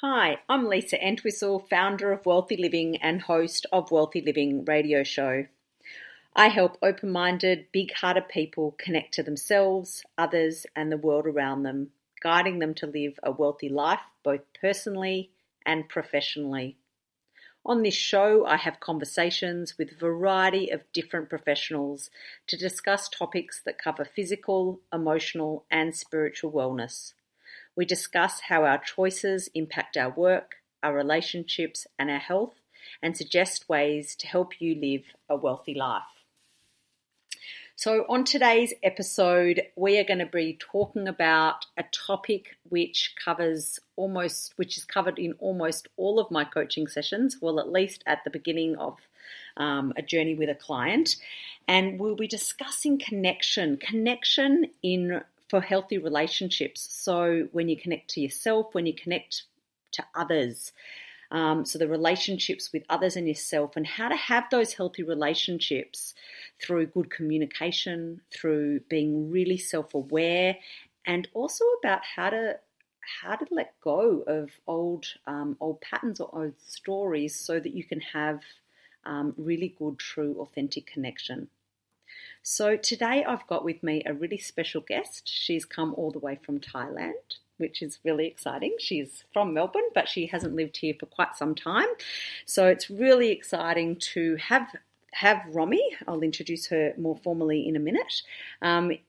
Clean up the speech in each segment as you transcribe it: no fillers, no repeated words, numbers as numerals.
Hi, I'm Lisa Entwistle, founder of Wealthy Living and host of Wealthy Living radio show. I help open-minded, big-hearted people connect to themselves, others, and the world around them, guiding them to live a wealthy life both personally and professionally. On this show, I have conversations with a variety of different professionals to discuss topics that cover physical, emotional, and spiritual wellness. We discuss how our choices impact our work, our relationships, and our health, and suggest ways to help you live a wealthy life. So on today's episode, we are going to be talking about a topic which is covered in almost all of my coaching sessions, well, at least at the beginning of a journey with a client. And we'll be discussing connection for healthy relationships. So when you connect to yourself, when you connect to others, so the relationships with others and yourself, and how to have those healthy relationships through good communication, through being really self-aware, and also about how to let go of old patterns or old stories so that you can have really good, true, authentic connection. So today I've got with me a really special guest. She's come all the way from Thailand, which is really exciting. She's from Melbourne, but she hasn't lived here for quite some time. So it's really exciting to have Romi, I'll introduce her more formally in a minute,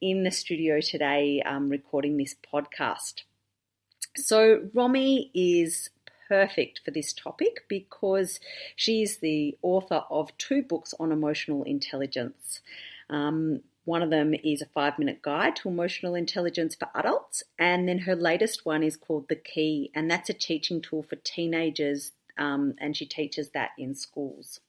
in the studio today recording this podcast. So Romi is perfect for this topic because she's the author of 2 books on emotional intelligence. One of them is a 5-minute guide to emotional intelligence for adults, and then her latest one is called The Key, and that's a teaching tool for teenagers, and she teaches that in schools.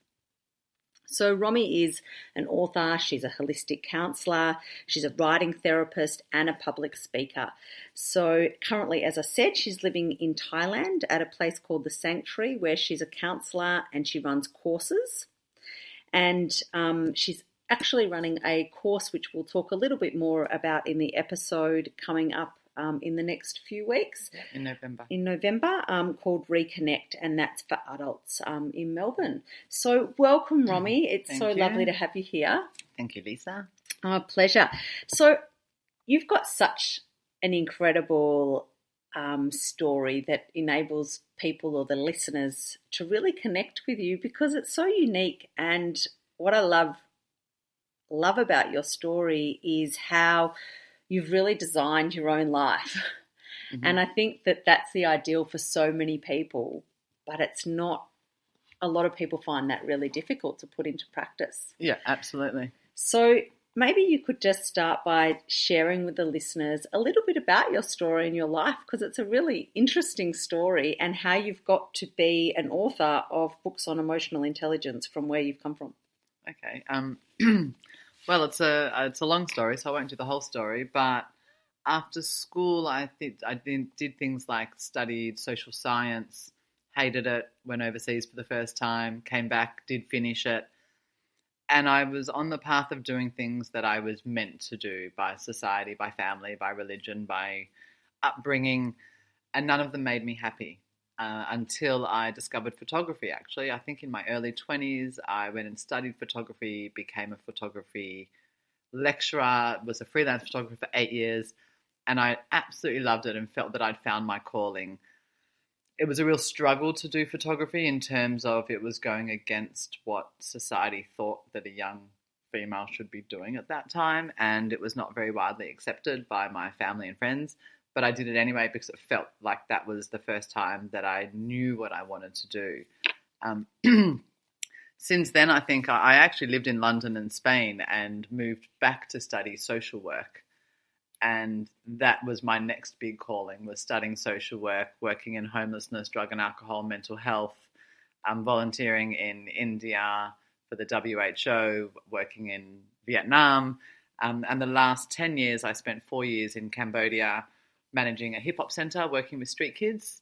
So Romi is an author, she's a holistic counsellor, she's a writing therapist and a public speaker. So currently, as I said, she's living in Thailand at a place called the Sanctuary, where she's a counsellor and she runs courses. And she's actually running a course which we'll talk a little bit more about in the episode coming up in the next few weeks. In November. Called ReConnect, and that's for adults in Melbourne. So welcome, Romi. It's Thank so you. lovely to have you here. Thank you, Lisa. Pleasure. So you've got such an incredible story that enables people or the listeners to really connect with you because it's so unique. And what I love about your story is how you've really designed your own life. Mm-hmm. And I think that that's the ideal for so many people, but it's not. A lot of people find that really difficult to put into practice. Yeah, absolutely. So maybe you could just start by sharing with the listeners a little bit about your story and your life, because it's a really interesting story, and how you've got to be an author of books on emotional intelligence from where you've come from. Okay. Well, it's a long story, so I won't do the whole story. But after school, I did things like studied social science, hated it, went overseas for the first time, came back, did finish it. And I was on the path of doing things that I was meant to do by society, by family, by religion, by upbringing, and none of them made me happy. Until I discovered photography, actually. I think in my early 20s, I went and studied photography, became a photography lecturer, was a freelance photographer for 8 years, and I absolutely loved it and felt that I'd found my calling. It was a real struggle to do photography in terms of it was going against what society thought that a young female should be doing at that time, and it was not very widely accepted by my family and friends. But I did it anyway because it felt like that was the first time that I knew what I wanted to do. Since then, I think I actually lived in London and Spain and moved back to study social work. And that was my next big calling, was studying social work, working in homelessness, drug and alcohol, mental health, volunteering in India for the WHO, working in Vietnam. And the last 10 years, I spent 4 years in Cambodia, managing a hip-hop centre, working with street kids,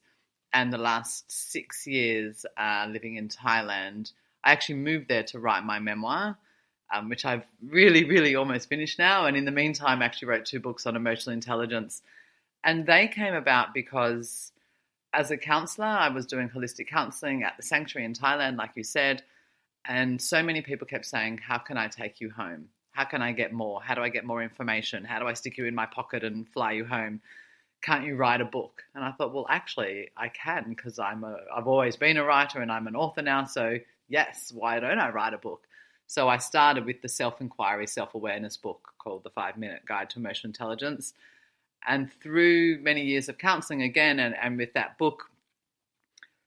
and the last 6 years living in Thailand. I actually moved there to write my memoir, which I've really almost finished now, and in the meantime I actually wrote 2 books on emotional intelligence. And they came about because as a counsellor, I was doing holistic counselling at the Sanctuary in Thailand, like you said, and so many people kept saying, how can I take you home? How can I get more? How do I get more information? How do I stick you in my pocket and fly you home? Can't you write a book? And I thought, well, actually, I can, because I've always been a writer and I'm an author now. So yes, why don't I write a book? So I started with the self-inquiry, self-awareness book called The 5-Minute Guide to Emotional Intelligence. And through many years of counselling again, and with that book,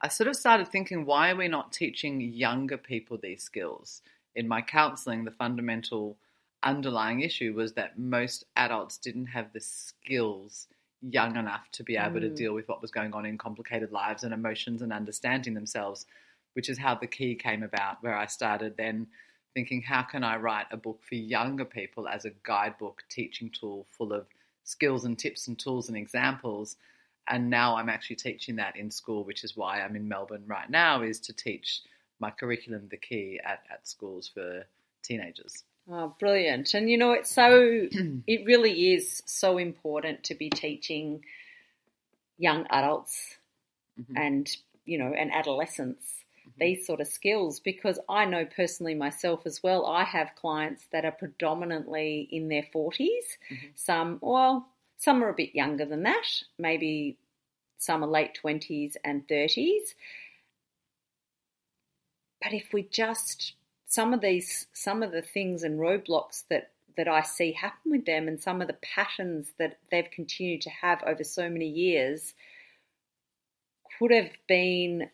I sort of started thinking, why are we not teaching younger people these skills? In my counselling, the fundamental underlying issue was that most adults didn't have the skills young enough to be able to deal with what was going on in complicated lives and emotions and understanding themselves, which is how the key came about, where I started then thinking, how can I write a book for younger people as a guidebook, teaching tool full of skills and tips and tools and examples. And now I'm actually teaching that in school, which is why I'm in Melbourne right now, is to teach my curriculum, The Key, at schools for teenagers. Oh, brilliant. And, it's so, it really is so important to be teaching young adults and, and adolescents these sort of skills, because I know personally myself as well, I have clients that are predominantly in their 40s. Some are a bit younger than that, maybe some are late 20s and 30s. But if we just, some of the things and roadblocks that I see happen with them, and some of the patterns that they've continued to have over so many years, could have been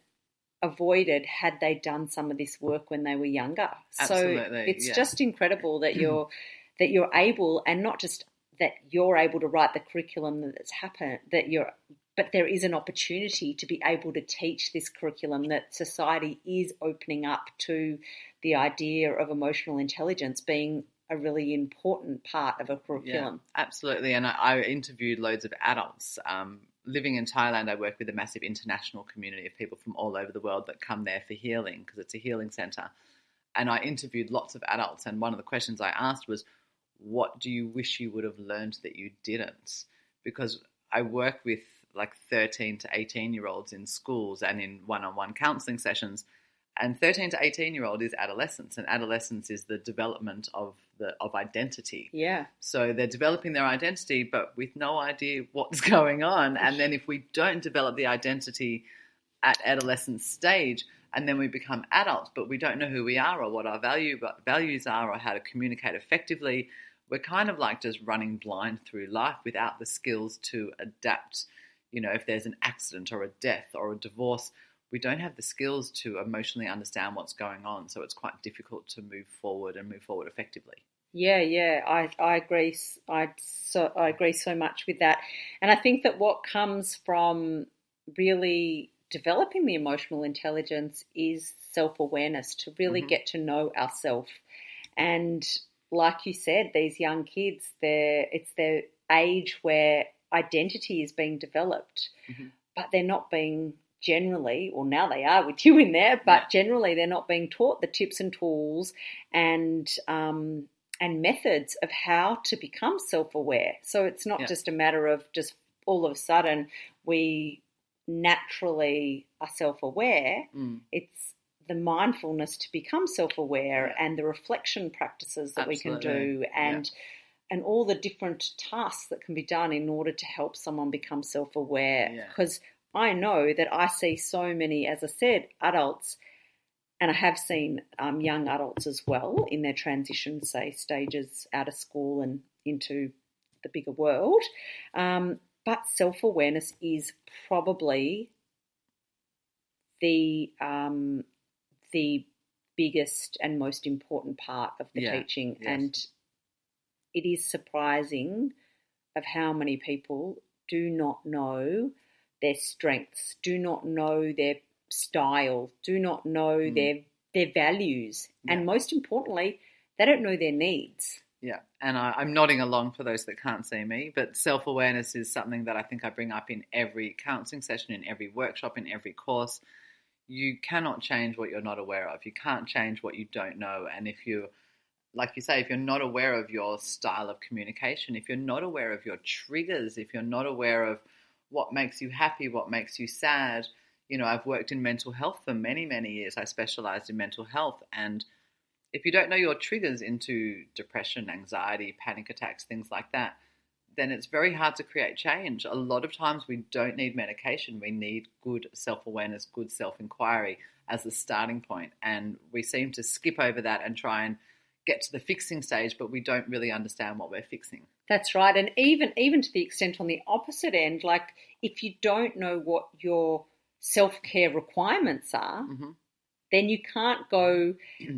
avoided had they done some of this work when they were younger. Absolutely, so it's just incredible that you're able, and not just that you're able to write the curriculum that's happened, but there is an opportunity to be able to teach this curriculum, that society is opening up to the idea of emotional intelligence being a really important part of a curriculum. Yeah, absolutely. And I interviewed loads of adults. Living in Thailand, I work with a massive international community of people from all over the world that come there for healing, because it's a healing centre. And I interviewed lots of adults, and one of the questions I asked was, what do you wish you would have learned that you didn't? Because I work with like 13 to 18-year-olds in schools and in one-on-one counselling sessions, and 13 to 18-year-old is adolescence, and adolescence is the development of identity. Yeah. So they're developing their identity, but with no idea what's going on. And then if we don't develop the identity at adolescent stage, and then we become adults, but we don't know who we are or what our values are or how to communicate effectively, we're kind of like just running blind through life without the skills to adapt. If there's an accident or a death or a divorce, we don't have the skills to emotionally understand what's going on. So it's quite difficult to move forward effectively. Yeah, I agree. I agree so much with that. And I think that what comes from really developing the emotional intelligence is self-awareness, to really get to know ourselves. And like you said, these young kids, it's their age where identity is being developed, but they're not being generally, or now they are with you in there, but generally they're not being taught the tips and tools and methods of how to become self-aware. So it's not just a matter of just all of a sudden we naturally are self-aware. It's the mindfulness to become self-aware and the reflection practices that we can do, and all the different tasks that can be done in order to help someone become self-aware. Because I know that I see so many, as I said, adults, and I have seen young adults as well in their transition, stages out of school and into the bigger world. But self-awareness is probably the biggest and most important part of the teaching. Yes. And it is surprising of how many people do not know their strengths, do not know their style, do not know their values, and most importantly, they don't know their needs. Yeah, and I'm nodding along for those that can't see me, but self-awareness is something that I think I bring up in every counselling session, in every workshop, in every course. You cannot change what you're not aware of. You can't change what you don't know. And if you, like you say, if you're not aware of your style of communication, if you're not aware of your triggers, if you're not aware of what makes you happy, what makes you sad. You know, I've worked in mental health for many, many years. I specialized in mental health. And if you don't know your triggers into depression, anxiety, panic attacks, things like that, then it's very hard to create change. A lot of times we don't need medication. We need good self-awareness, good self-inquiry as the starting point. And we seem to skip over that and try and get to the fixing stage, but we don't really understand what we're fixing. That's right. And even to the extent on the opposite end, like if you don't know what your self-care requirements are, then you can't go,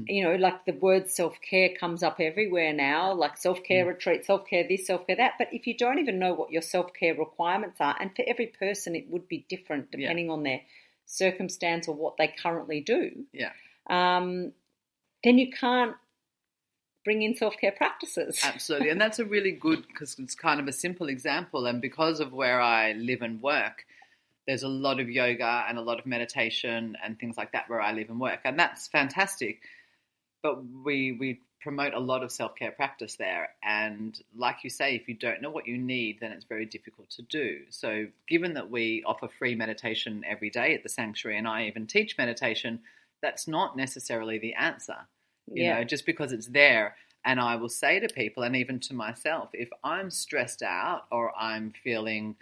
like the word self-care comes up everywhere now, like self-care retreat, self-care this, self-care that. But if you don't even know what your self-care requirements are, and for every person it would be different depending on their circumstance or what they currently do, then you can't bring in self-care practices. Absolutely. And that's a really good, because it's kind of a simple example. And because of where I live and work, there's a lot of yoga and a lot of meditation and things like that where I live and work. And that's fantastic. But we promote a lot of self-care practice there. And like you say, if you don't know what you need, then it's very difficult to do. So given that we offer free meditation every day at the Sanctuary, and I even teach meditation, that's not necessarily the answer. You know, just because it's there. And I will say to people, and even to myself, if I'm stressed out or I'm feeling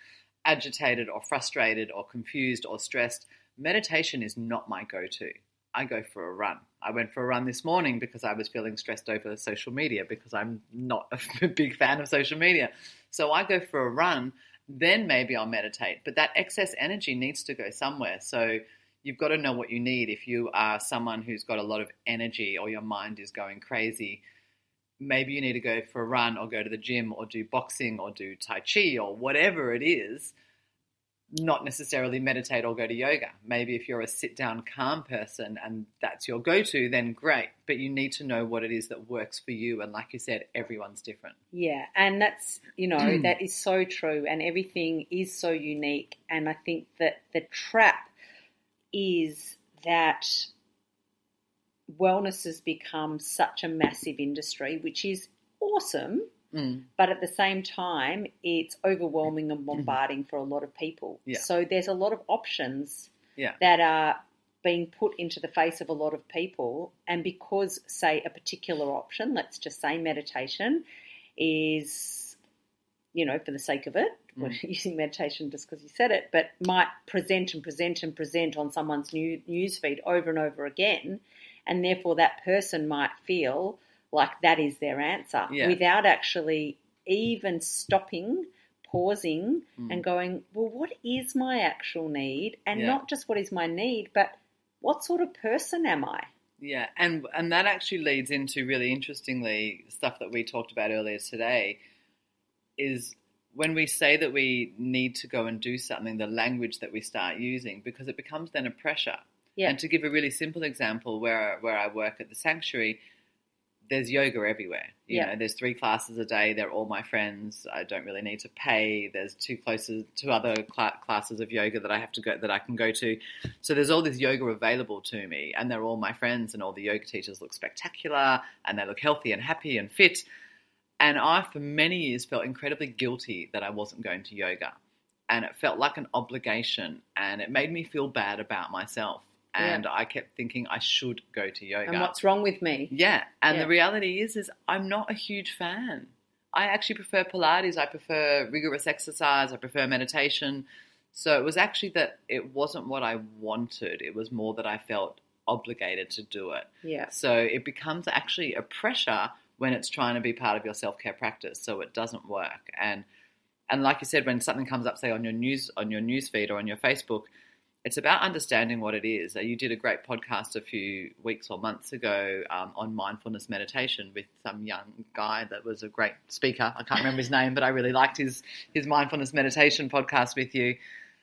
agitated or frustrated or confused or stressed, meditation is not my go-to. I go for a run. I went for a run this morning because I was feeling stressed over social media, because I'm not a big fan of social media. So I go for a run, then maybe I'll meditate. But that excess energy needs to go somewhere. So you've got to know what you need. If you are someone who's got a lot of energy or your mind is going crazy, maybe you need to go for a run or go to the gym or do boxing or do Tai Chi or whatever it is, not necessarily meditate or go to yoga. Maybe if you're a sit-down calm person and that's your go-to, then great. But you need to know what it is that works for you. And like you said, everyone's different. Yeah, and that's, that is so true. And everything is so unique. And I think that the trap is that wellness has become such a massive industry, which is awesome, but at the same time, it's overwhelming and bombarding for a lot of people. Yeah. So there's a lot of options that are being put into the face of a lot of people, and because, say, a particular option, let's just say meditation, is, for the sake of it, we're using meditation just because you said it, but might present on someone's news feed over and over again, and therefore that person might feel like that is their answer without actually even stopping, pausing and going, well, what is my actual need? And not just what is my need, but what sort of person am I? Yeah, and that actually leads into, really interestingly, stuff that we talked about earlier today, is when we say that we need to go and do something, the language that we start using, because it becomes then a pressure. Yeah. And to give a really simple example, where I work at the Sanctuary, there's yoga everywhere. You know, there's 3 classes a day. They're all my friends. I don't really need to pay. There's 2 other classes of yoga that I can go to. So there's all this yoga available to me, and they're all my friends, and all the yoga teachers look spectacular, and they look healthy and happy and fit. And I, for many years, felt incredibly guilty that I wasn't going to yoga. And it felt like an obligation, and it made me feel bad about myself. And I kept thinking I should go to yoga. And what's wrong with me? Yeah. And the reality is I'm not a huge fan. I actually prefer Pilates. I prefer rigorous exercise. I prefer meditation. So it was actually that it wasn't what I wanted. It was more that I felt obligated to do it. Yeah. So it becomes actually a pressure when it's trying to be part of your self-care practice. So it doesn't work. And like you said, when something comes up, say on your news feed or on your Facebook, it's about understanding what it is. You did a great podcast a few weeks or months ago on mindfulness meditation with some young guy that was a great speaker. I can't remember his name, but I really liked his mindfulness meditation podcast with you.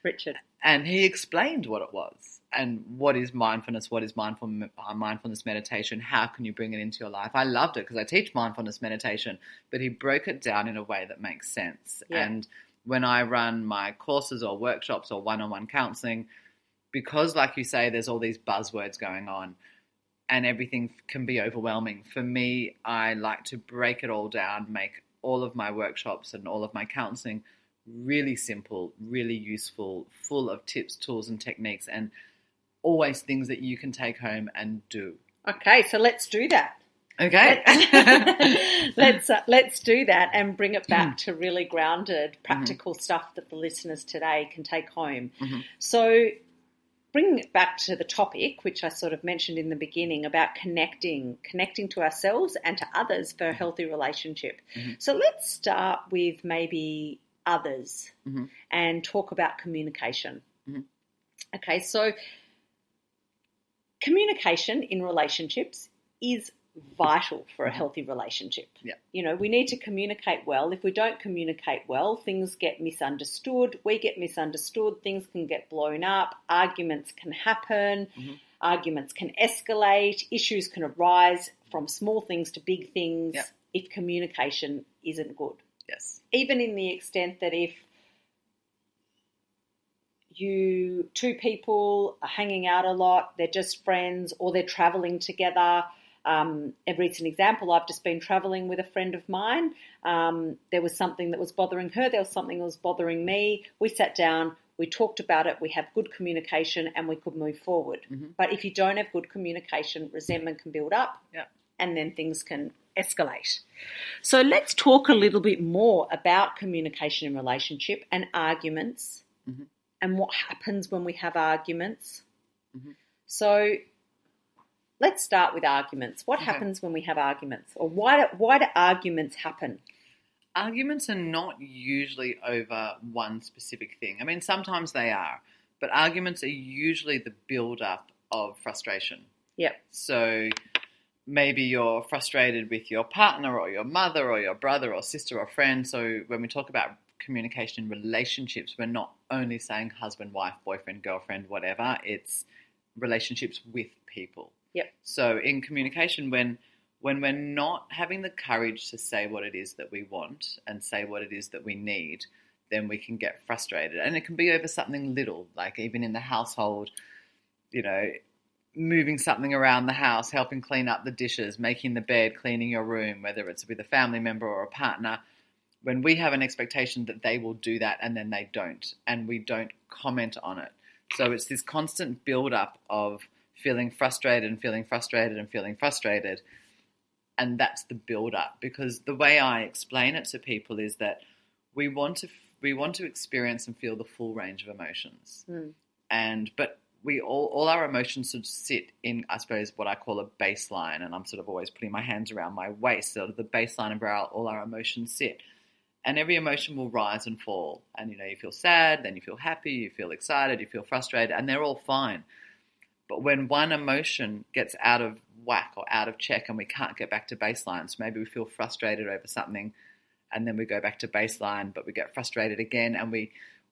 Richard. And he explained what it was and what is mindfulness, what is mindfulness meditation, how can you bring it into your life. I loved it because I teach mindfulness meditation, but he broke it down in a way that makes sense. Yeah. And when I run my courses or workshops or one-on-one counselling, because, like you say, there's all these buzzwords going on and everything can be overwhelming. For me, I like to break it all down, make all of my workshops and all of my counselling really simple, really useful, full of tips, tools and techniques, and always things that you can take home and do. Okay, so let's do that. Okay. Let's do that and bring it back to really grounded, practical stuff that the listeners today can take home. So bringing it back to the topic, which I sort of mentioned in the beginning, about connecting to ourselves and to others for a healthy relationship. So let's start with maybe others and talk about communication. Okay, so communication in relationships is vital for a healthy relationship. Yeah. You know, we need to communicate well. If we don't communicate well, things get misunderstood. We get misunderstood. Things can get blown up. Arguments can happen. Arguments can escalate. Issues can arise from small things to big things if communication isn't good. Yes. Even in the extent that if two people are hanging out a lot, they're just friends, or they're traveling together. A recent example, I've just been travelling with a friend of mine. There was something that was bothering her. There was something that was bothering me. We sat down, we talked about it, we have good communication, and we could move forward. But if you don't have good communication, resentment can build up, and then things can escalate. So let's talk a little bit more about communication in relationship and arguments and what happens when we have arguments. So let's start with arguments. What happens when we have arguments? Or why do arguments happen? Arguments are not usually over one specific thing. I mean, sometimes they are, but arguments are usually the build-up of frustration. Yep. So maybe you're frustrated with your partner or your mother or your brother or sister or friend. So when we talk about communication in relationships, we're not only saying husband, wife, boyfriend, girlfriend, whatever. It's relationships with people. Yep. So in communication, when we're not having the courage to say what it is that we want and say what it is that we need, then we can get frustrated. And it can be over something little, like even in the household, you know, moving something around the house, helping clean up the dishes, making the bed, cleaning your room, whether it's with a family member or a partner. When we have an expectation that they will do that and then they don't, and we don't comment on it. So it's this constant build-up of feeling frustrated and feeling frustrated and feeling frustrated. And that's the build-up, because the way I explain it to people is that we want to experience and feel the full range of emotions. But we all our emotions should sit in, I suppose, what I call a baseline. And I'm sort of always putting my hands around my waist, sort of the baseline of where all our emotions sit. And every emotion will rise and fall. And, you know, you feel sad, then you feel happy, you feel excited, you feel frustrated, and they're all fine. But when one emotion gets out of whack or out of check and we can't get back to baseline, so maybe we feel frustrated over something and then we go back to baseline, but we get frustrated again. And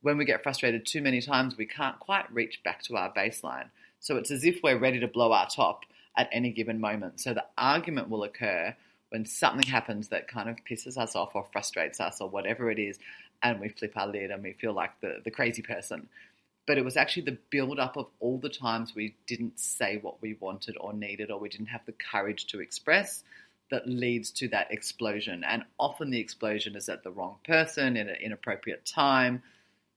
when we get frustrated too many times, we can't quite reach back to our baseline. So it's as if we're ready to blow our top at any given moment. So the argument will occur when something happens that kind of pisses us off or frustrates us or whatever it is, and we flip our lid and we feel like the crazy person. But it was actually the build-up of all the times we didn't say what we wanted or needed, or we didn't have the courage to express, that leads to that explosion. And often the explosion is at the wrong person, in an inappropriate time,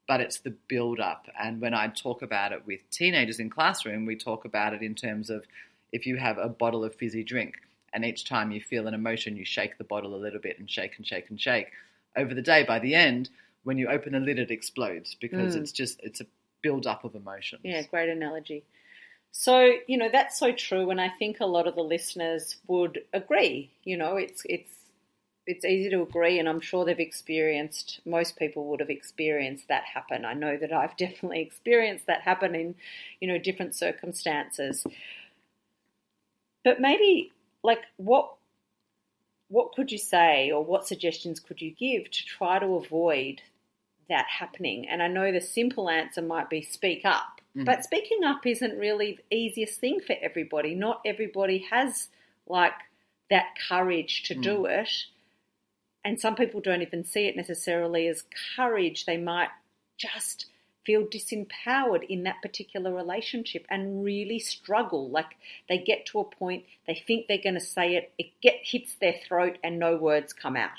but it's the build-up. And when I talk about it with teenagers in classroom, we talk about it in terms of if you have a bottle of fizzy drink, and each time you feel an emotion, you shake the bottle a little bit and shake and shake and shake. Over the day, by the end, when you open the lid, it explodes because it's a build-up of emotions. Yeah, great analogy. So, you know, that's so true, and I think a lot of the listeners would agree. You know, it's easy to agree, and I'm sure most people would have experienced that happen. I know that I've definitely experienced that happen in, you know, different circumstances. But maybe, like, what could you say, or what suggestions could you give to try to avoid that happening? And I know the simple answer might be speak up, but speaking up isn't really the easiest thing for everybody. Not everybody has like that courage to do it, and some people don't even see it necessarily as courage. They might just feel disempowered in that particular relationship and really struggle. Like they get to a point, they think they're going to say it, hits their throat and no words come out.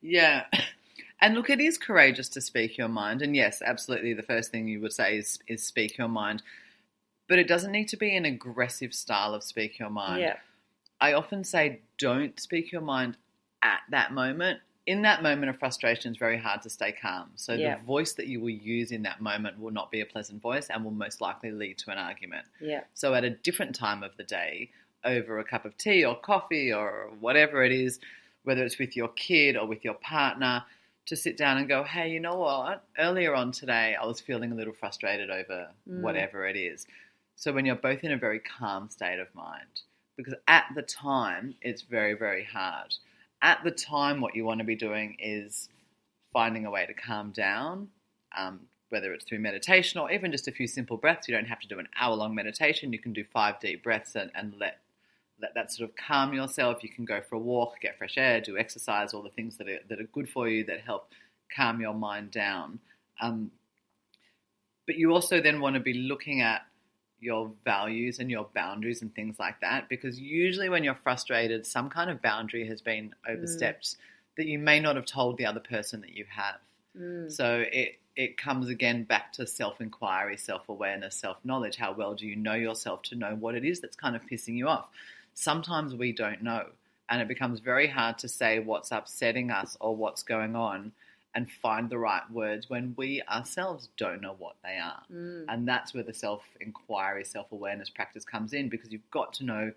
Yeah. And look, it is courageous to speak your mind. And yes, absolutely, the first thing you would say is speak your mind. But it doesn't need to be an aggressive style of speak your mind. Yeah. I often say don't speak your mind at that moment. In that moment of frustration, it's very hard to stay calm. So the voice that you will use in that moment will not be a pleasant voice and will most likely lead to an argument. Yeah. So at a different time of the day, over a cup of tea or coffee or whatever it is, whether it's with your kid or with your partner, to sit down and go, hey, you know what? Earlier on today, I was feeling a little frustrated over whatever it is. So when you're both in a very calm state of mind, because at the time, it's very, very hard. At the time, what you want to be doing is finding a way to calm down, whether it's through meditation or even just a few simple breaths. You don't have to do an hour-long meditation. You can do 5 deep breaths and let that sort of calm yourself. You can go for a walk, get fresh air, do exercise, all the things that are good for you that help calm your mind down. But you also then want to be looking at your values and your boundaries and things like that, because usually when you're frustrated, some kind of boundary has been overstepped that you may not have told the other person that you have. So it comes again back to self-inquiry, self-awareness, self-knowledge. How well do you know yourself to know what it is that's kind of pissing you off? Sometimes we don't know, and it becomes very hard to say what's upsetting us or what's going on and find the right words when we ourselves don't know what they are. And that's where the self-inquiry, self-awareness practice comes in, because you've got to know,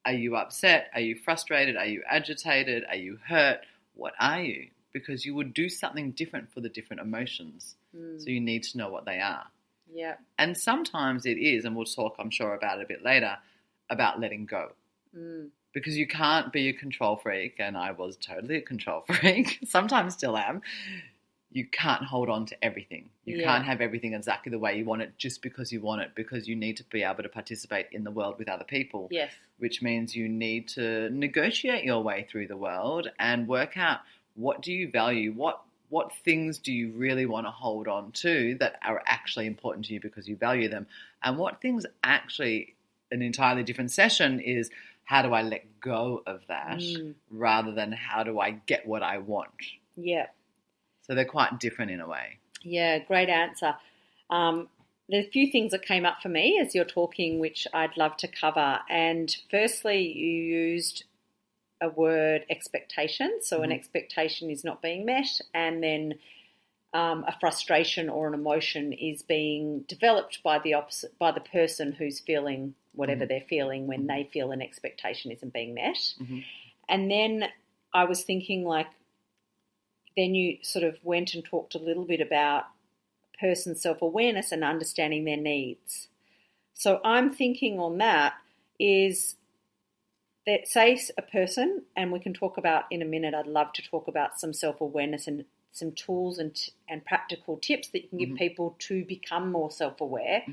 are you upset? Are you frustrated? Are you agitated? Are you hurt? What are you? Because you would do something different for the different emotions. So you need to know what they are. Yeah. And sometimes it is, and we'll talk, I'm sure, about it a bit later, about letting go. Because you can't be a control freak, and I was totally a control freak, sometimes still am. You can't hold on to everything. You can't have everything exactly the way you want it just because you want it, because you need to be able to participate in the world with other people. Yes. Which means you need to negotiate your way through the world and work out, what do you value? What things do you really want to hold on to that are actually important to you because you value them? And what things actually, an entirely different session is, how do I let go of that rather than how do I get what I want? Yeah. So they're quite different in a way. Yeah, great answer. There's a few things that came up for me as you're talking, which I'd love to cover. And firstly, you used a word, expectation. So an expectation is not being met, and then a frustration or an emotion is being developed by the person who's feeling whatever they're feeling when they feel an expectation isn't being met. And then I was thinking, like, then you sort of went and talked a little bit about person's self-awareness and understanding their needs. So I'm thinking on that is that, say a person, and we can talk about in a minute, I'd love to talk about some self-awareness and some tools and practical tips that you can give people to become more self-aware.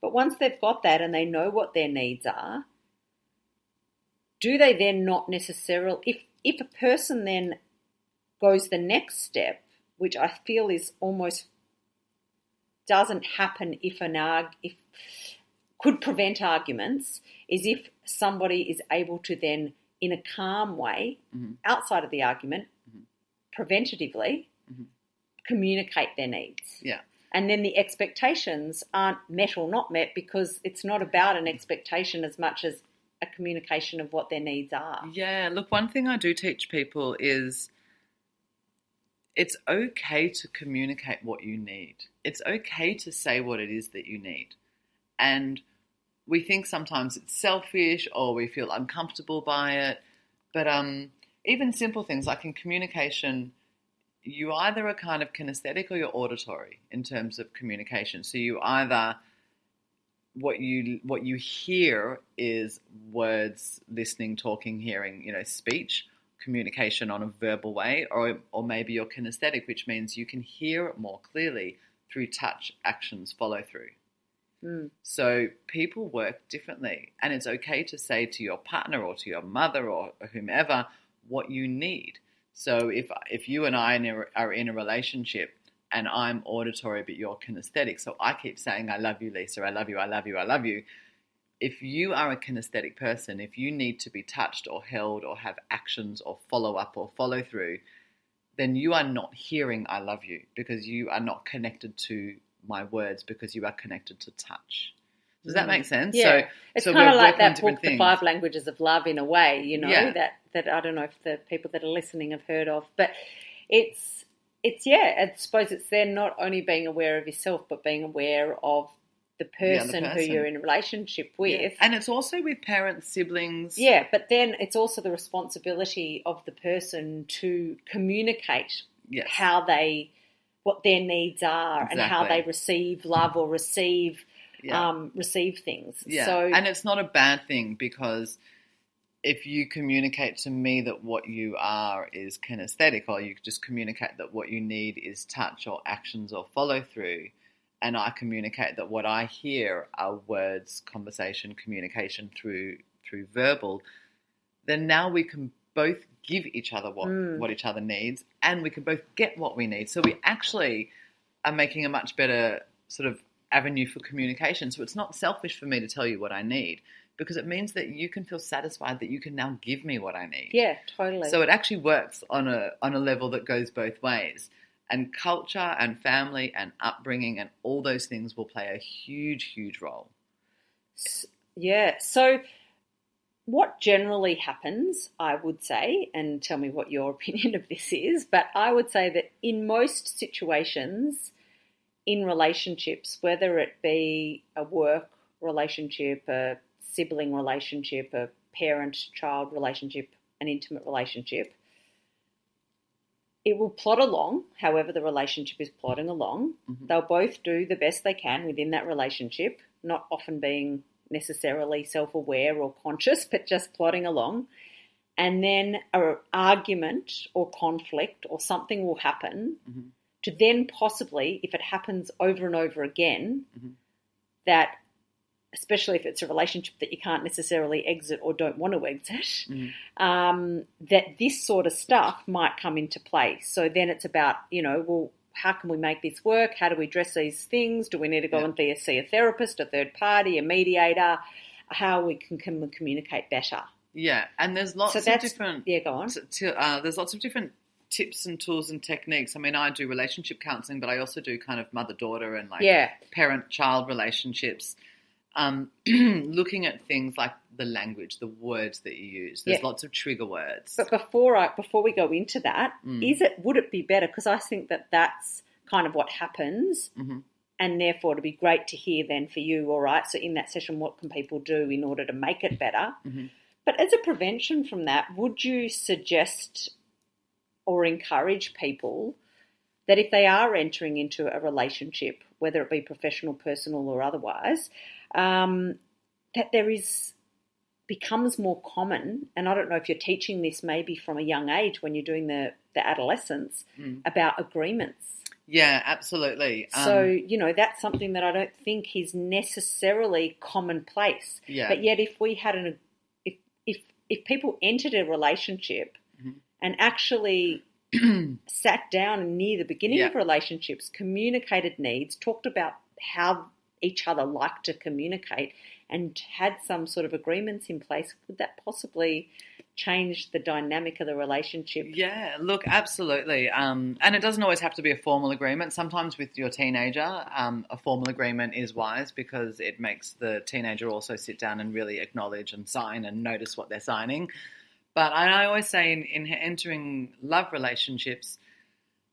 But once they've got that and they know what their needs are, do they then not necessarily, if a person then goes the next step, which I feel is almost doesn't happen if could prevent arguments, is if somebody is able to then, in a calm way, outside of the argument, preventatively, communicate their needs. Yeah. And then the expectations aren't met or not met, because it's not about an expectation as much as a communication of what their needs are. Yeah, look, one thing I do teach people is it's okay to communicate what you need. It's okay to say what it is that you need. And we think sometimes it's selfish or we feel uncomfortable by it. But even simple things like in communication, you either are kind of kinesthetic or you're auditory in terms of communication. So you either, what you hear is words, listening, talking, hearing, speech, communication on a verbal way, or maybe you're kinesthetic, which means you can hear it more clearly through touch, actions, follow through. So people work differently, and it's okay to say to your partner or to your mother or whomever what you need. So if you and I are in a relationship and I'm auditory but you're kinesthetic, so I keep saying, I love you, Lisa, I love you, I love you, I love you. If you are a kinesthetic person, if you need to be touched or held or have actions or follow up or follow through, then you are not hearing I love you, because you are not connected to my words, because you are connected to touch. Does that make sense? Yeah. It's kind of like that book, The 5 Languages of Love, in a way, you know, that I don't know if the people that are listening have heard of. But it's I suppose it's then not only being aware of yourself, but being aware of the person who you're in a relationship with. Yeah. And it's also with parents, siblings. Yeah, but then it's also the responsibility of the person to communicate what their needs are and how they receive love or receive things. Yeah. So, and it's not a bad thing, because if you communicate to me that what you are is kinesthetic, or you just communicate that what you need is touch or actions or follow through, and I communicate that what I hear are words, conversation, communication through verbal, then now we can both give each other what each other needs, and we can both get what we need. So we actually are making a much better sort of avenue for communication. So it's not selfish for me to tell you what I need, because it means that you can feel satisfied that you can now give me what I need. Yeah, totally. So it actually works on a level that goes both ways. And culture and family and upbringing and all those things will play a huge, huge role. Yeah. So what generally happens, I would say, and tell me what your opinion of this is, but I would say that in most situations in relationships, whether it be a work relationship, a sibling relationship, a parent-child relationship, an intimate relationship, it will plod along however the relationship is plodding along. Mm-hmm. They'll both do the best they can within that relationship, not often being necessarily self-aware or conscious, but just plodding along. And then an argument or conflict or something will happen to then possibly, if it happens over and over again, that, especially if it's a relationship that you can't necessarily exit or don't want to exit, that this sort of stuff might come into play. So then it's about, well, how can we make this work? How do we address these things? Do we need to go and see a therapist, a third party, a mediator? How we can communicate better? Yeah, and there's lots of different... Yeah, go on. There's lots of different tips and tools and techniques. I mean, I do relationship counselling, but I also do kind of mother-daughter and parent-child relationships. Looking at things like the language, the words that you use. There's lots of trigger words. But before we go into that, would it be better? Because I think that that's kind of what happens, and therefore it'd be great to hear then for you. All right, so in that session, what can people do in order to make it better? But as a prevention from that, would you suggest or encourage people that if they are entering into a relationship, whether it be professional, personal, or otherwise, that becomes more common, and I don't know if you're teaching this maybe from a young age when you're doing the adolescence, about agreements. Yeah, absolutely. So, that's something that I don't think is necessarily commonplace. Yeah. But yet if we had if people entered a relationship and actually sat down near the beginning of relationships, communicated needs, talked about how each other like to communicate, and had some sort of agreements in place, would that possibly change the dynamic of the relationship? Yeah, look, absolutely. And it doesn't always have to be a formal agreement. Sometimes with your teenager, a formal agreement is wise, because it makes the teenager also sit down and really acknowledge and sign and notice what they're signing. But I always say in entering love relationships,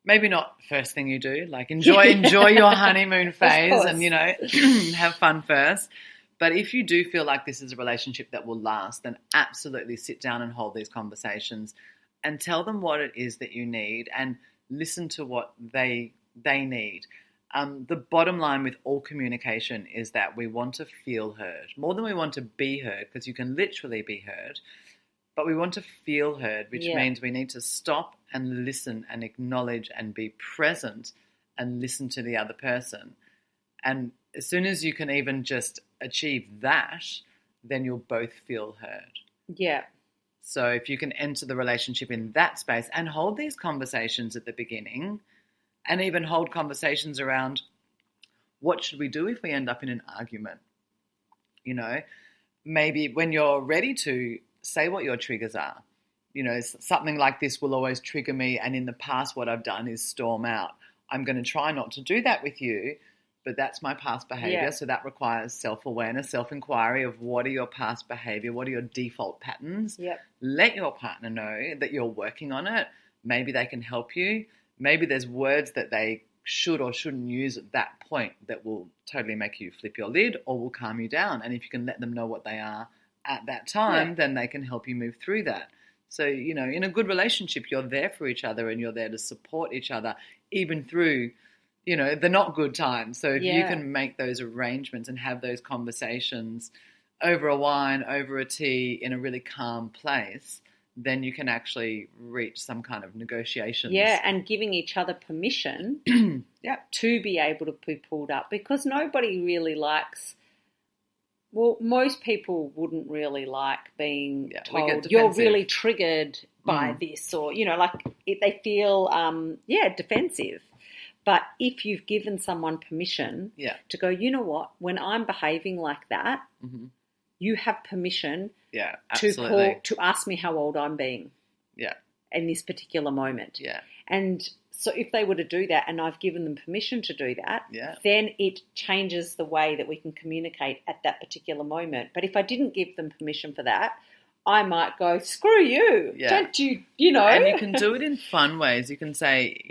maybe not first thing you do, like enjoy your honeymoon phase and, have fun first. But if you do feel like this is a relationship that will last, then absolutely sit down and hold these conversations and tell them what it is that you need and listen to what they need. The bottom line with all communication is that we want to feel heard more than we want to be heard, because you can literally be heard. But we want to feel heard, which means we need to stop and listen and acknowledge and be present and listen to the other person. And as soon as you can even just achieve that, then you'll both feel heard. Yeah. So if you can enter the relationship in that space and hold these conversations at the beginning, and even hold conversations around what should we do if we end up in an argument? Maybe when you're ready to, say what your triggers are. something like this will always trigger me, and in the past what I've done is storm out. I'm going to try not to do that with you, but that's my past behavior. Yeah. So that requires self-awareness, self-inquiry of what are your past behavior, what are your default patterns. Yep. Let your partner know that you're working on it. Maybe they can help you. Maybe there's words that they should or shouldn't use at that point that will totally make you flip your lid or will calm you down. And if you can let them know what they are at that time, then they can help you move through that. So, in a good relationship, you're there for each other and you're there to support each other, even through, the not good times. So if you can make those arrangements and have those conversations over a wine, over a tea, in a really calm place, then you can actually reach some kind of negotiations. Yeah, and giving each other permission to be able to be pulled up, because nobody really likes... Well, most people wouldn't really like being told you're really triggered by this, or, they feel, defensive. But if you've given someone permission to go, you know what, when I'm behaving like that, you have permission to ask me how old I'm being in this particular moment. Yeah. And so if they were to do that and I've given them permission to do that, then it changes the way that we can communicate at that particular moment. But if I didn't give them permission for that, I might go, screw you. Yeah. Don't you. And you can do it in fun ways. You can say,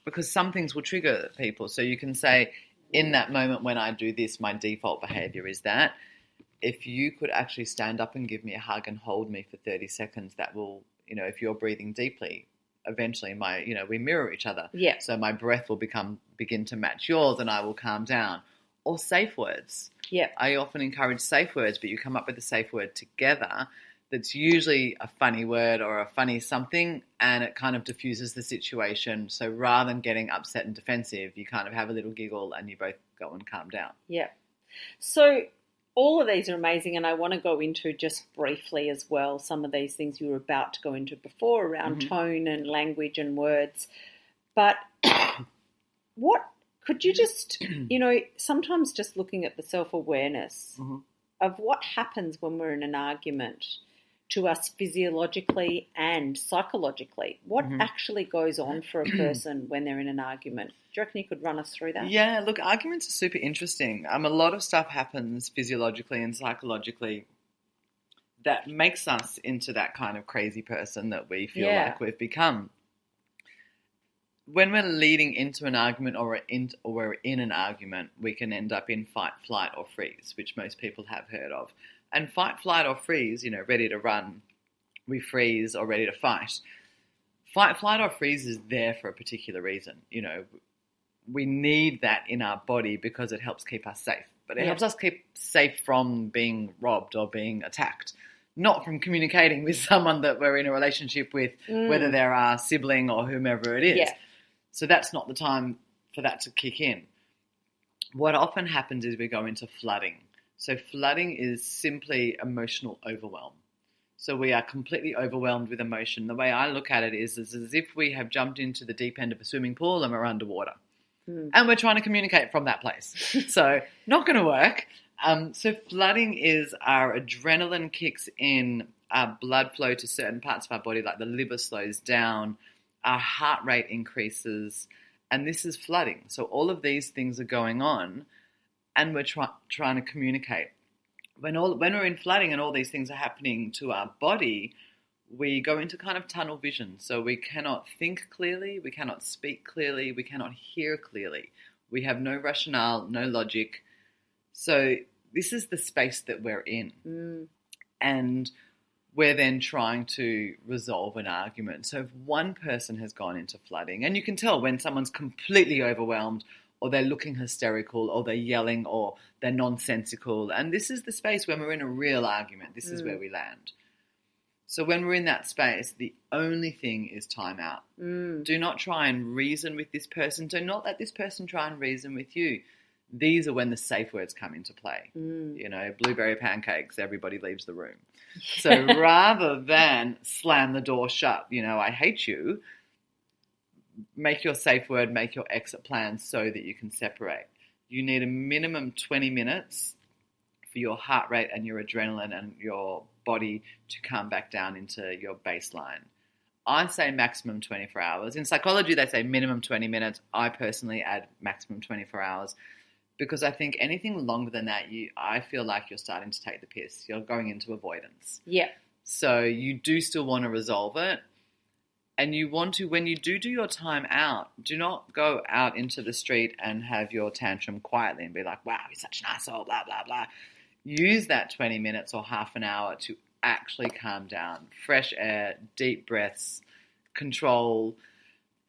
because some things will trigger people. So you can say, in that moment when I do this, my default behavior is that. If you could actually stand up and give me a hug and hold me for 30 seconds, that will, if you're breathing deeply, eventually we mirror each other. Yeah. So my breath will begin to match yours and I will calm down. Or safe words. Yeah. I often encourage safe words, but you come up with a safe word together that's usually a funny word or a funny something, and it kind of diffuses the situation. So rather than getting upset and defensive, you kind of have a little giggle and you both go and calm down. Yeah. So all of these are amazing, and I want to go into just briefly as well some of these things you were about to go into before around tone and language and words. But what could you just, sometimes just looking at the self-awareness of what happens when we're in an argument to us physiologically and psychologically, what actually goes on for a person when they're in an argument? Do you reckon you could run us through that? Yeah, look, arguments are super interesting. A lot of stuff happens physiologically and psychologically that makes us into that kind of crazy person that we feel like we've become. When we're leading into an argument or we're in an argument, we can end up in fight, flight or freeze, which most people have heard of. And fight, flight or freeze, ready to run, we freeze, or ready to fight. Fight, flight or freeze is there for a particular reason. We need that in our body because it helps keep us safe. But it helps us keep safe from being robbed or being attacked, not from communicating with someone that we're in a relationship with, whether they're our sibling or whomever it is. Yeah. So that's not the time for that to kick in. What often happens is we go into flooding. So flooding is simply emotional overwhelm. So we are completely overwhelmed with emotion. The way I look at it is as if we have jumped into the deep end of a swimming pool and we're underwater. And we're trying to communicate from that place. So not going to work. So flooding is our adrenaline kicks in, our blood flow to certain parts of our body, like the liver slows down, our heart rate increases, and this is flooding. So all of these things are going on, and we're trying to communicate. When we're in flooding and all these things are happening to our body, we go into kind of tunnel vision. So we cannot think clearly, we cannot speak clearly, we cannot hear clearly. We have no rationale, no logic. So this is the space that we're in. And we're then trying to resolve an argument. So if one person has gone into flooding, and you can tell when someone's completely overwhelmed, or they're looking hysterical, or they're yelling, or they're nonsensical. And this is the space when we're in a real argument. This is where we land. So when we're in that space, the only thing is time out. Do not try and reason with this person. Do not let this person try and reason with you. These are when the safe words come into play. Blueberry pancakes, everybody leaves the room. So rather than slam the door shut, I hate you, make your safe word, make your exit plan so that you can separate. You need a minimum 20 minutes for your heart rate and your adrenaline and your body to come back down into your baseline. I say maximum 24 hours. In psychology, they say minimum 20 minutes. I personally add maximum 24 hours because I think anything longer than that, I feel like you're starting to take the piss. You're going into avoidance. Yeah. So you do still want to resolve it. And you want to, when you do your time out, do not go out into the street and have your tantrum quietly and be like, wow, you're such an asshole, blah, blah, blah. Use that 20 minutes or half an hour to actually calm down. Fresh air, deep breaths, control,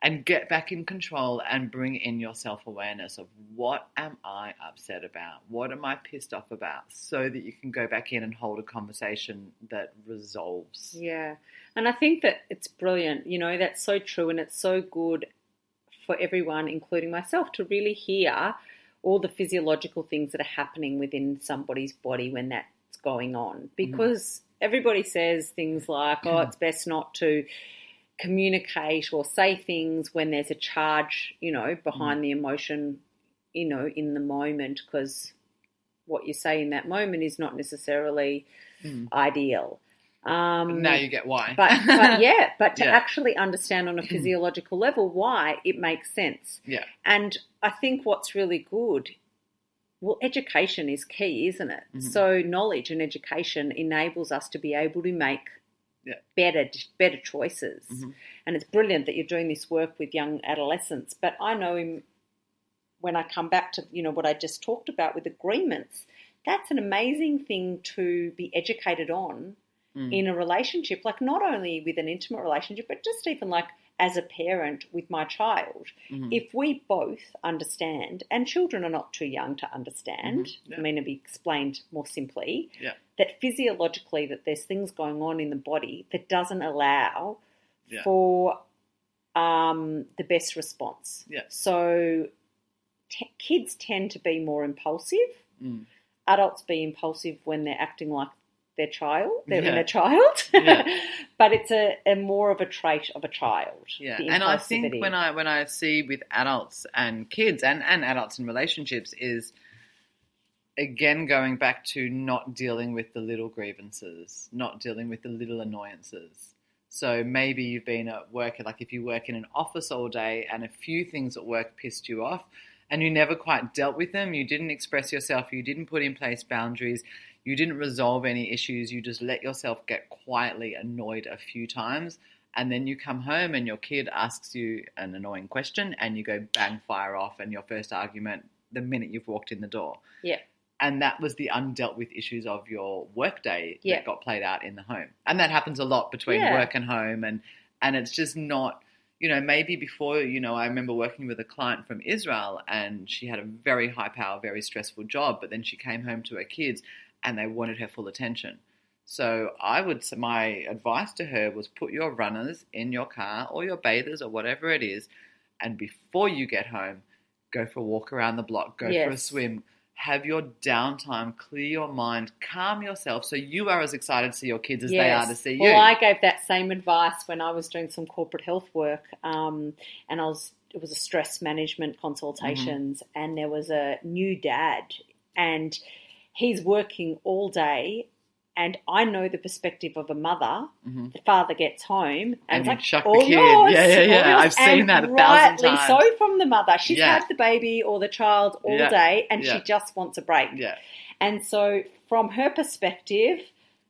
and get back in control and bring in your self-awareness of what am I upset about? What am I pissed off about? So that you can go back in and hold a conversation that resolves. Yeah. And I think that it's brilliant. That's so true, and it's so good for everyone, including myself, to really hear all the physiological things that are happening within somebody's body when that's going on. Because everybody says things like, oh, it's best not to communicate or say things when there's a charge, behind the emotion, in the moment, because what you say in that moment is not necessarily ideal. Now you get why. But to actually understand on a physiological level why, it makes sense. Yeah. And I think what's really good, education is key, isn't it? So knowledge and education enables us to be able to make better choices. And it's brilliant that you're doing this work with young adolescents. But I know when I come back to, what I just talked about with agreements, that's an amazing thing to be educated on in a relationship, like not only with an intimate relationship, but just even like as a parent with my child. If we both understand, and children are not too young to understand, I mean, it'll be explained more simply, that physiologically that there's things going on in the body that doesn't allow for the best response. So kids tend to be more impulsive. Adults be impulsive when they're acting like their child, they're in a child, but it's a more of a trait of a child. Yeah, and I think when I see with adults and kids and adults in relationships is, again, going back to not dealing with the little grievances, not dealing with the little annoyances. So maybe you've been at work, like if you work in an office all day and a few things at work pissed you off and you never quite dealt with them, you didn't express yourself, you didn't put in place boundaries, you didn't resolve any issues, you just let yourself get quietly annoyed a few times, and then you come home and your kid asks you an annoying question and you go bang, fire off, and your first argument the minute you've walked in the door. Yeah. And that was the undealt with issues of your workday that got played out in the home. And that happens a lot between work and home, and it's just not, maybe before, I remember working with a client from Israel and she had a very high power, very stressful job, but then she came home to her kids and they wanted her full attention. So my advice to her was put your runners in your car or your bathers or whatever it is, and before you get home, go for a walk around the block, go for a swim, have your downtime, clear your mind, calm yourself so you are as excited to see your kids as they are to see you. Well, I gave that same advice when I was doing some corporate health work, and it was a stress management consultations, and there was a new dad, and he's working all day, and I know the perspective of a mother. The father gets home and it's like, all the kid. Yours, yeah. I've seen that 1,000 times. So from the mother, she's had the baby or the child all day, and she just wants a break. Yeah. And so from her perspective,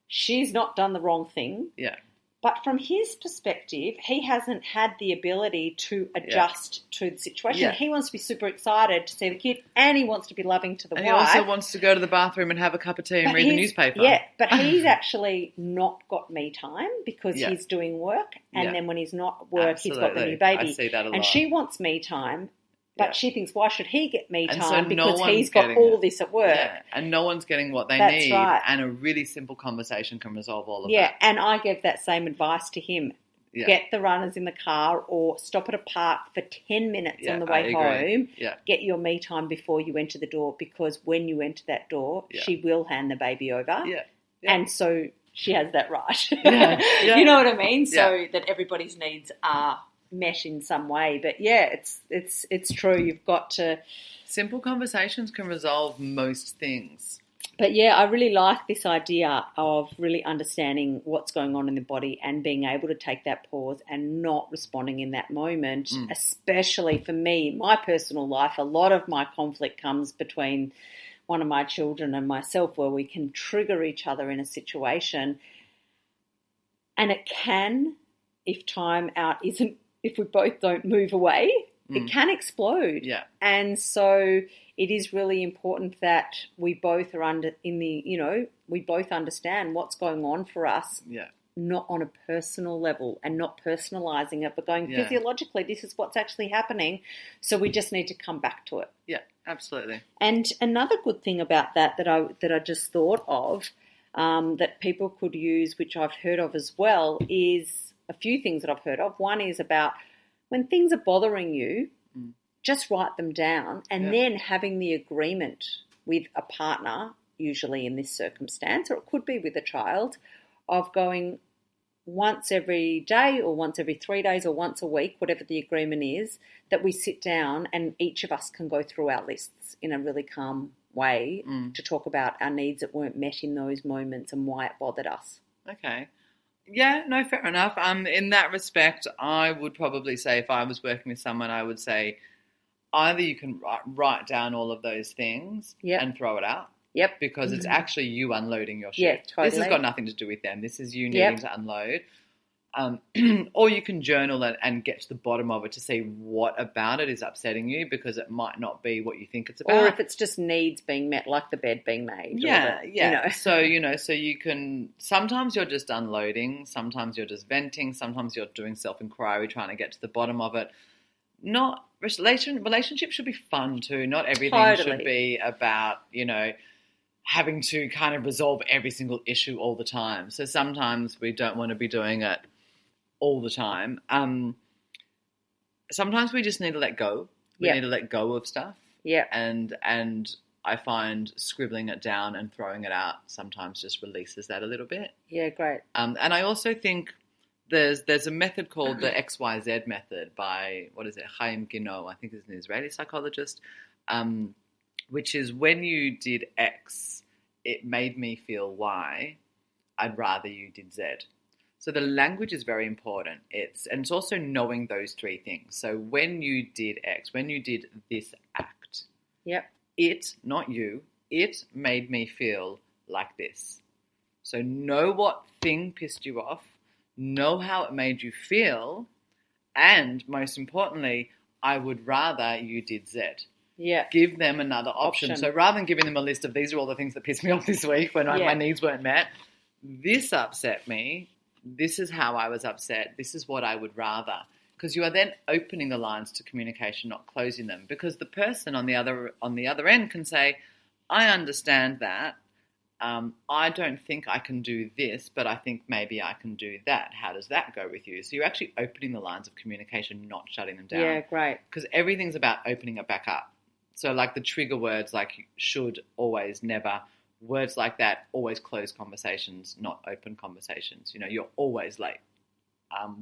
she's not done the wrong thing. Yeah. But from his perspective, he hasn't had the ability to adjust to the situation. Yeah. He wants to be super excited to see the kid, and he wants to be loving to the wife. He also wants to go to the bathroom and have a cup of tea and read the newspaper. Yeah, but he's actually not got me time because he's doing work, and then when he's not at work, he's got the new baby. I see that a lot. And she wants me time. But she thinks, why should he get me time? Because he's got all this at work. Yeah. And no one's getting what they need. Right. And a really simple conversation can resolve all of that. Yeah, and I gave that same advice to him. Yeah. Get the runners in the car or stop at a park for 10 minutes on the way home. Yeah. Get your me time before you enter the door, because when you enter that door, she will hand the baby over. Yeah. And so she has that right. You know what I mean? So that everybody's needs are met in some way. But it's true. You've got to. Simple conversations can resolve most things. But yeah, I really like this idea of really understanding what's going on in the body and being able to take that pause and not responding in that moment, especially for me, my personal life. A lot of my conflict comes between one of my children and myself, where we can trigger each other in a situation. And it can, if time out isn't, if we both don't move away, it can explode. Yeah. And so it is really important that we both are we both understand what's going on for us. Yeah. Not on a personal level and not personalizing it, but going physiologically, this is what's actually happening. So we just need to come back to it. Yeah, absolutely. And another good thing about that I just thought of, that people could use, which I've heard of as well, is a few things that I've heard of. One is about when things are bothering you, just write them down, and then having the agreement with a partner, usually in this circumstance, or it could be with a child, of going once every day or once every 3 days or once a week, whatever the agreement is, that we sit down and each of us can go through our lists in a really calm way to talk about our needs that weren't met in those moments and why it bothered us. Okay. Yeah, no, fair enough. In that respect, I would probably say if I was working with someone, I would say either you can write down all of those things and throw it out. Yep. Because it's actually you unloading your shit. Yeah, totally. This has got nothing to do with them. This is you needing to unload. Or you can journal it and get to the bottom of it to see what about it is upsetting you, because it might not be what you think it's about. Or if it's just needs being met, like the bed being made. Yeah, yeah. So, so you can, sometimes you're just unloading, sometimes you're just venting, sometimes you're doing self-inquiry, trying to get to the bottom of it. Relationships should be fun too. Not everything should be about, having to kind of resolve every single issue all the time. So sometimes we don't want to be doing it all the time. Sometimes we just need to let go. We need to let go of stuff. Yeah. And I find scribbling it down and throwing it out sometimes just releases that a little bit. Yeah, great. And I also think there's a method called the XYZ method by, Chaim Gino, I think he's an Israeli psychologist, which is when you did X, it made me feel Y. I'd rather you did Z. So the language is very important. It's also knowing those three things. So when you did X, when you did this act, it, not you, it made me feel like this. So know what thing pissed you off, know how it made you feel, and most importantly, I would rather you did Z. Yeah. Give them another option. So rather than giving them a list of these are all the things that pissed me off this week when my needs weren't met, this upset me, this is how I was upset, this is what I would rather. Because you are then opening the lines to communication, not closing them. Because the person on the other end can say, I understand that. I don't think I can do this, but I think maybe I can do that. How does that go with you? So you're actually opening the lines of communication, not shutting them down. Yeah, great. Because everything's about opening it back up. So like the trigger words like should, always, never, words like that always close conversations, not open conversations. You're always late.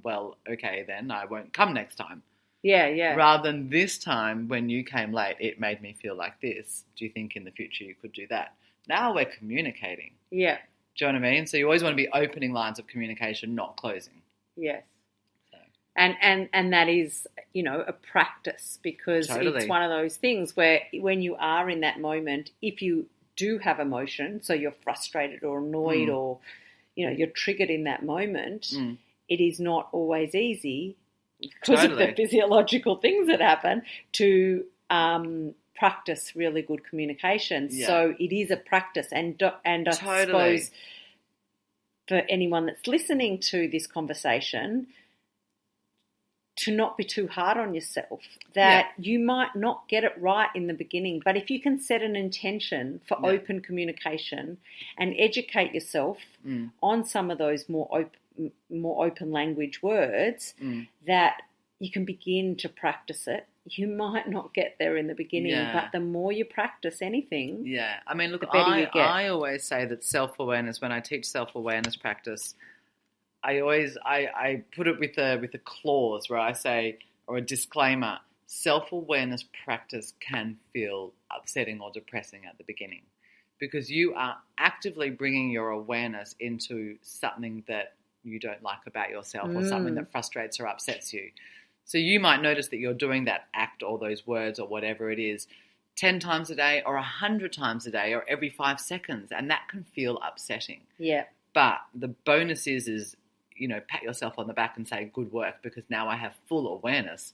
Well, okay, then I won't come next time. Yeah, yeah. Rather than this time when you came late, it made me feel like this. Do you think in the future you could do that? Now we're communicating. Yeah. Do you know what I mean? So you always want to be opening lines of communication, not closing. Yes. So. And that is, a practice, because it's one of those things where when you are in that moment, if you do have emotion, so you're frustrated or annoyed or, you're triggered in that moment, it is not always easy because of the physiological things that happen to practice really good communication. Yeah. So it is a practice, and I suppose for anyone that's listening to this conversation, to not be too hard on yourself, that you might not get it right in the beginning, but if you can set an intention for open communication and educate yourself on some of those more open language words, that you can begin to practice it. You might not get there in the beginning, but the more you practice anything, I mean, look, the better you get. I always say that self-awareness, when I teach self-awareness practice, I put it with a clause where I say, or a disclaimer, self-awareness practice can feel upsetting or depressing at the beginning, because you are actively bringing your awareness into something that you don't like about yourself or something that frustrates or upsets you. So you might notice that you're doing that act or those words or whatever it is 10 times a day or 100 times a day or every 5 seconds, and that can feel upsetting. Yeah. But the bonus is, pat yourself on the back and say, good work, because now I have full awareness